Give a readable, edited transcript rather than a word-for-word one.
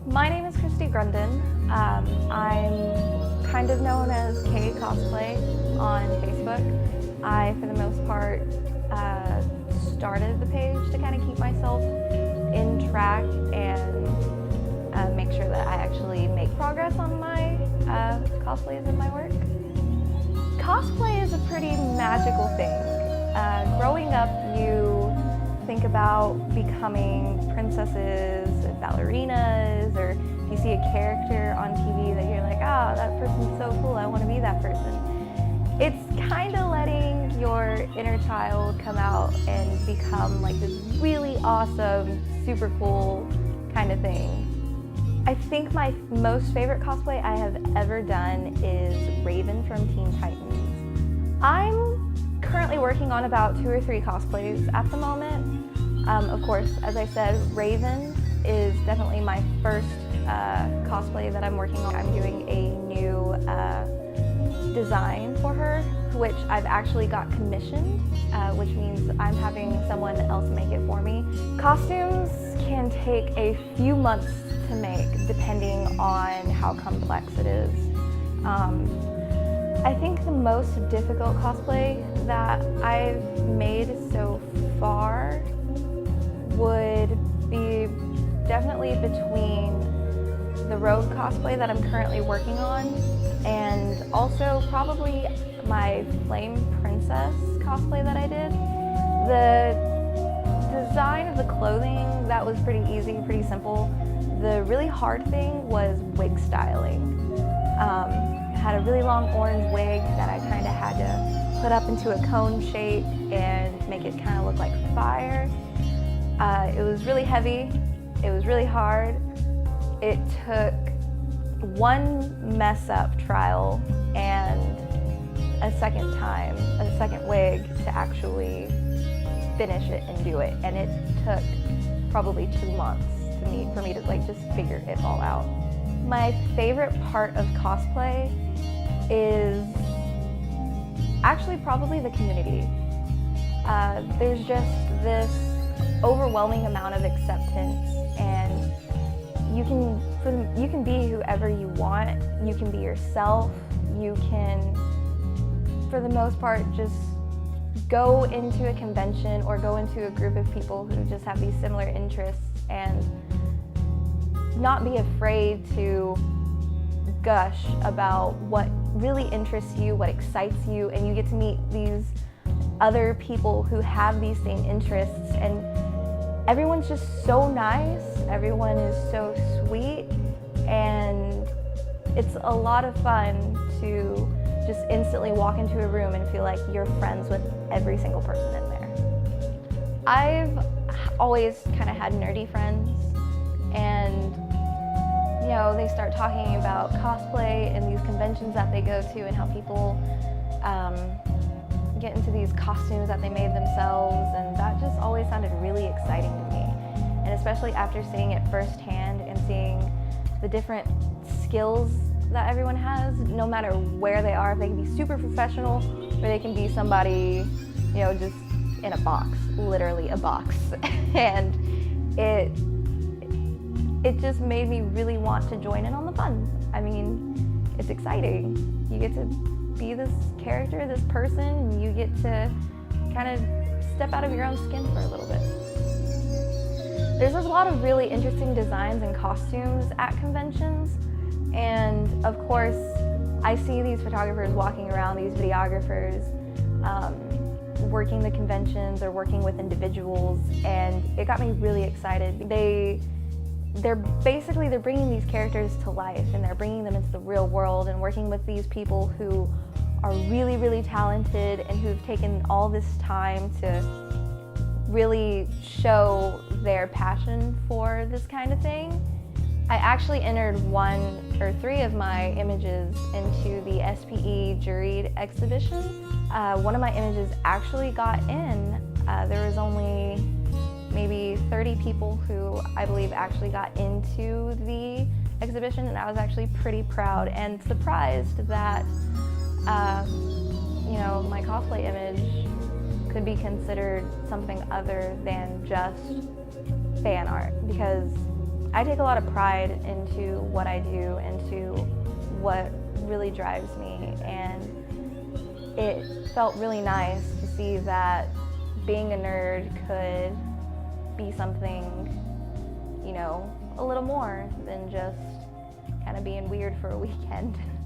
My name is Christy Grundon. I'm kind of known as Kay-Cub Kosplay on Facebook. I, for the most part, started the page to kind of keep myself in track and make sure that I actually make progress on my cosplays and my work. Cosplay is a pretty magical thing. Growing up, you think about becoming princesses and ballerinas, or you see a character on TV that you're like, ah, that person's so cool, I want to be that person. It's kind of letting your inner child come out and become like this really awesome, super cool kind of thing. I think my most favorite cosplay I have ever done is Raven from Teen Titans. I'm currently working on about 2 or 3 cosplays at the moment. Of course, as I said, Raven is definitely my first cosplay that I'm working on. I'm doing a new design for her, which I've actually got commissioned, which means I'm having someone else make it for me. Costumes can take a few months to make, depending on how complex it is. I think the most difficult cosplay that I've made so far would be definitely between the Rogue cosplay that I'm currently working on and also probably my Flame Princess cosplay that I did. The design of the clothing, that was pretty easy, pretty simple. The really hard thing was wig styling. I had a really long orange wig that I kind of had to put up into a cone shape and make it kind of look like fire. It was really heavy, it was really hard. It took one mess up trial and a second wig to actually finish it and do it. And it took probably 2 months for me to like just figure it all out. My favorite part of cosplay is actually probably the community. There's just this overwhelming amount of acceptance, and you can be whoever you want. You can be yourself. You can, for the most part, just go into a convention or go into a group of people who just have these similar interests and not be afraid to gush about what really interests you, what excites you, and you get to meet these other people who have these same interests, and everyone's just so nice, everyone is so sweet, and it's a lot of fun to just instantly walk into a room and feel like you're friends with every single person in there. I've always kind of had nerdy friends, and you know, they start talking about cosplay and these conventions that they go to and how people get into these costumes that they made themselves, and that just always sounded really exciting to me. And especially after seeing it firsthand and seeing the different skills that everyone has, no matter where they are. If they can be super professional or they can be somebody, you know, just in a box, literally a box. And it just made me really want to join in on the fun. I mean, it's exciting. You get to be this character, this person, and you get to kind of step out of your own skin for a little bit. There's a lot of really interesting designs and costumes at conventions, and of course, I see these photographers walking around, these videographers, working the conventions or working with individuals, and it got me really excited. They're bringing these characters to life, and they're bringing them into the real world and working with these people who are really, really talented and who've taken all this time to really show their passion for this kind of thing. I actually entered 1 or 3 of my images into the SPE juried exhibition. One of my images actually got in. There was only maybe 30 people who I believe actually got into the exhibition, and I was actually pretty proud and surprised that you know, my cosplay image could be considered something other than just fan art, because I take a lot of pride into what I do, into what really drives me, and it felt really nice to see that being a nerd could be something, you know, a little more than just kind of being weird for a weekend.